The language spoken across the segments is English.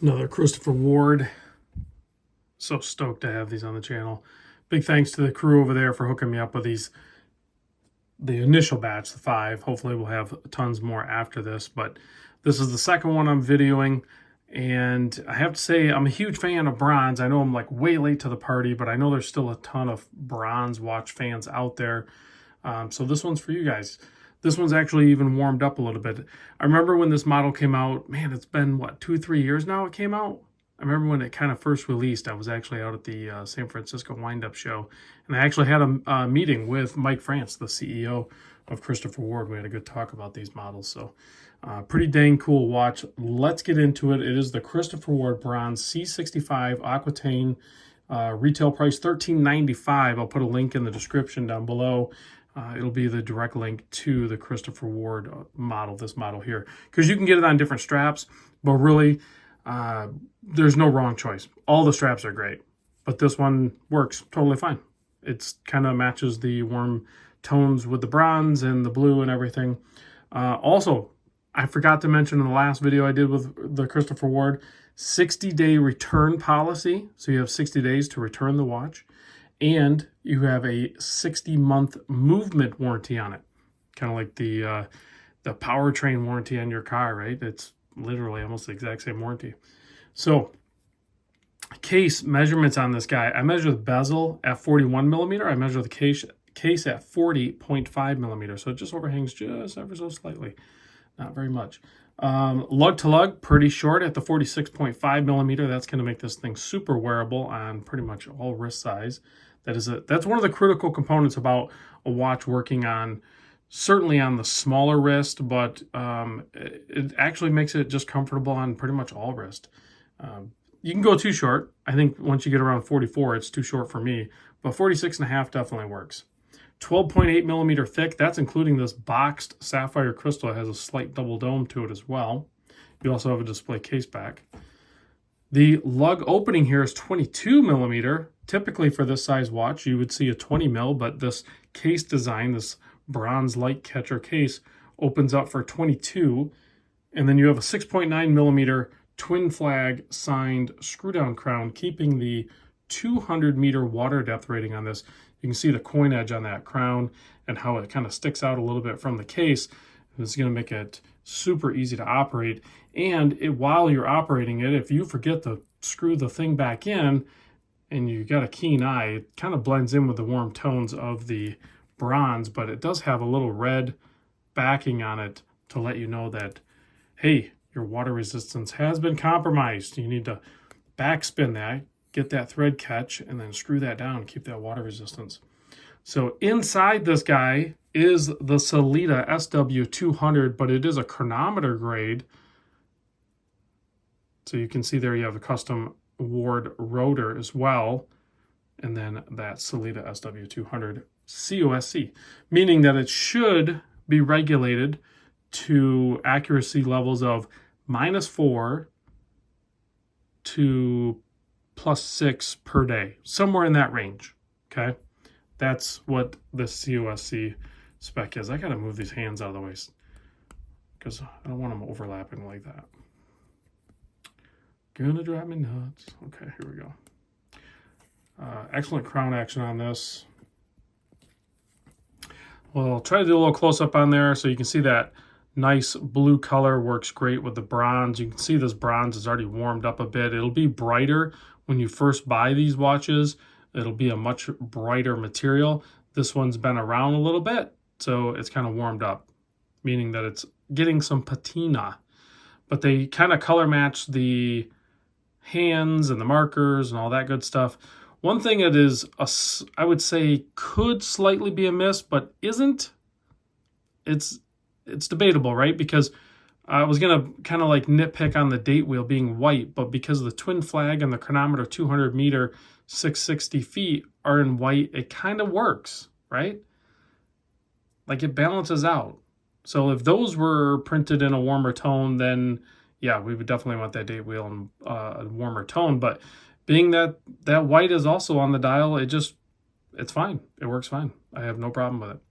Another Christopher Ward. So stoked to have these on the channel. Big thanks to the crew over there for hooking me up with these. The initial batch, the 5. Hopefully we'll have tons more after this, but this is the second one I'm videoing. And I have to say, I'm a huge fan of bronze. I know I'm like way late to the party, but I know there's still a ton of bronze watch fans out there. So this one's for you guys. This one's actually even warmed up a little bit. I remember when this model came out, man, it's been, what, 2-3 years now it came out? I remember when it kind of first released, I was actually out at the San Francisco Wind-Up Show, and I actually had a meeting with Mike France, the CEO of Christopher Ward. We had a good talk about these models, so pretty dang cool watch. Let's get into it. It is the Christopher Ward Bronze C65 Aquitaine, retail price $13.95. I'll put a link in the description down below. It'll be the direct link to the Christopher Ward model, this model here, because you can get it on different straps, but really there's no wrong choice. All the straps are great, but this one works totally fine. It's kind of matches the warm tones with the bronze and the blue and everything. Also, I forgot to mention in the last video I did with the Christopher Ward, 60-day return policy. So you have 60 days to return the watch. And you have a 60-month movement warranty on it. Kind of like the powertrain warranty on your car, right? It's literally almost the exact same warranty. So, case measurements on this guy. I measure the bezel at 41 millimeter. I measure the case at 40.5 millimeter. So it just overhangs just ever so slightly. Not very much. Lug to lug, pretty short at the 46.5 millimeter. That's going to make this thing super wearable on pretty much all wrist size. That's one of the critical components about a watch working on, certainly on the smaller wrist, but it actually makes it just comfortable on pretty much all wrist. You can go too short. I think once you get around 44, it's too short for me, but 46.5 definitely works. 12.8 millimeter thick. That's including this boxed sapphire crystal. It has a slight double dome to it as well. You also have a display case back. The lug opening here is 22 millimeter. Typically for this size watch, you would see a 20 mil, but this case design, this bronze light catcher case, opens up for 22. And then you have a 6.9 millimeter twin flag signed screw down crown, keeping the 200 meter water depth rating on this. You can see the coin edge on that crown and how it kind of sticks out a little bit from the case. It's going to make it super easy to operate. And while you're operating it, if you forget to screw the thing back in and you got a keen eye, it kind of blends in with the warm tones of the bronze, but it does have a little red backing on it to let you know that, hey, your water resistance has been compromised. You need to backspin that, get that thread catch, and then screw that down and keep that water resistance. So inside this guy is the Sellita SW200, but it is a chronometer grade. So you can see there you have a custom Ward rotor as well. And then that Sellita SW200 COSC, meaning that it should be regulated to accuracy levels of -4 to +6 per day, somewhere in that range, okay? That's what the COSC spec is. I gotta move these hands out of the way because I don't want them overlapping like that. Gonna drive me nuts. Okay, here we go. Excellent crown action on this. Well, I'll try to do a little close-up on there so you can see that nice blue color works great with the bronze. You can see this bronze is already warmed up a bit. It'll be brighter when you first buy these watches. It'll be a much brighter material. This one's been around a little bit, so it's kind of warmed up, meaning that it's getting some patina. But they kind of color match the hands and the markers and all that good stuff. One thing that is, I would say, could slightly be a miss, but isn't. It's debatable, right? Because I was going to kind of like nitpick on the date wheel being white, but because the twin flag and the chronometer 200 meter 660 feet are in white, it kind of works, right? Like it balances out. So if those were printed in a warmer tone, then yeah, we would definitely want that date wheel in a warmer tone. But being that that white is also on the dial, it's fine. It works fine. I have no problem with it.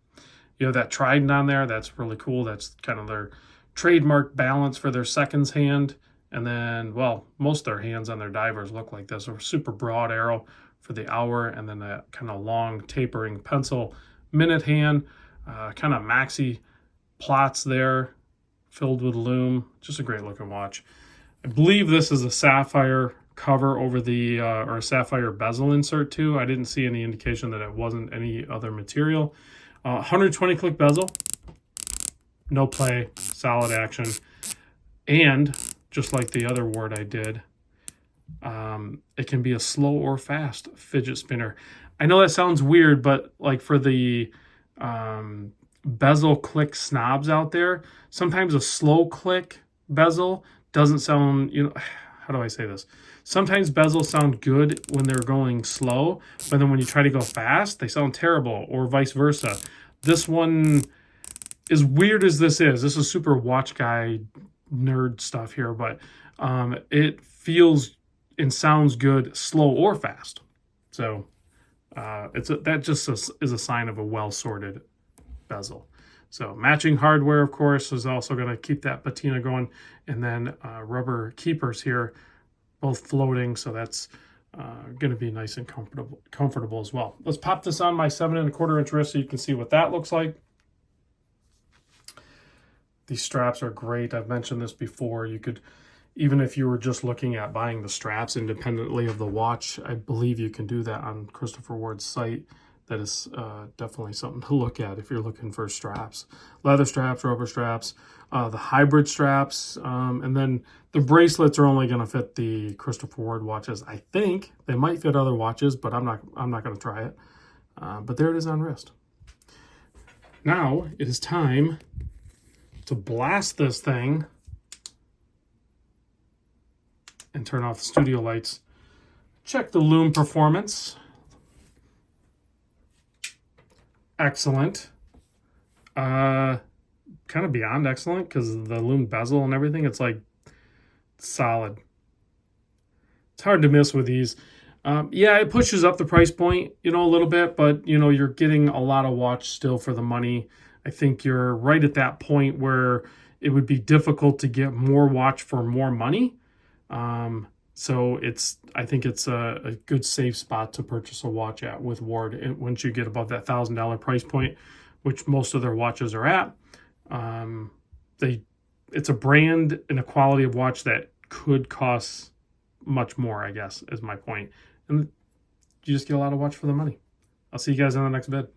You have that trident on there. That's really cool. That's kind of their trademark balance for their seconds hand. And then, well, most of their hands on their divers look like this. A super broad arrow for the hour, and then a kind of long tapering pencil minute hand, kind of maxi plots there, filled with lume. Just a great looking watch. I believe this is a sapphire cover over the, or a sapphire bezel insert too. I didn't see any indication that it wasn't any other material. 120 click bezel, no play, solid action. And just like the other ward I did, it can be a slow or fast fidget spinner. I know that sounds weird, but like for the bezel click snobs out there, sometimes a slow click bezel doesn't sound, how do I say this? Sometimes bezels sound good when they're going slow, but then when you try to go fast, they sound terrible, or vice versa. This one, as weird as this is super watch guy nerd stuff here, but it feels and sounds good slow or fast. So that just is a sign of a well-sorted bezel. So matching hardware, of course, is also going to keep that patina going, and then rubber keepers here, both floating, so that's going to be nice and comfortable as well. Let's pop this on my 7 1/4 inch wrist so you can see what that looks like. These straps are great. I've mentioned this before. You could, even if you were just looking at buying the straps independently of the watch, I believe you can do that on Christopher Ward's site. That is definitely something to look at if you're looking for straps. Leather straps, rubber straps, the hybrid straps, and then the bracelets are only going to fit the Christopher Ward watches. I think they might fit other watches, but I'm not going to try it. But there it is on wrist. Now it is time to blast this thing and turn off the studio lights. Check the lume performance. Excellent. Kind of beyond excellent, because the lume bezel and everything, it's like solid. It's hard to miss with these. Yeah, it pushes up the price point, a little bit, but you're getting a lot of watch still for the money. I think you're right at that point where it would be difficult to get more watch for more money. So I think it's a good safe spot to purchase a watch at with Ward. And once you get above that $1,000 price point, which most of their watches are at, it's a brand and a quality of watch that could cost much more, I guess, is my point. And you just get a lot of watch for the money. I'll see you guys on the next vid.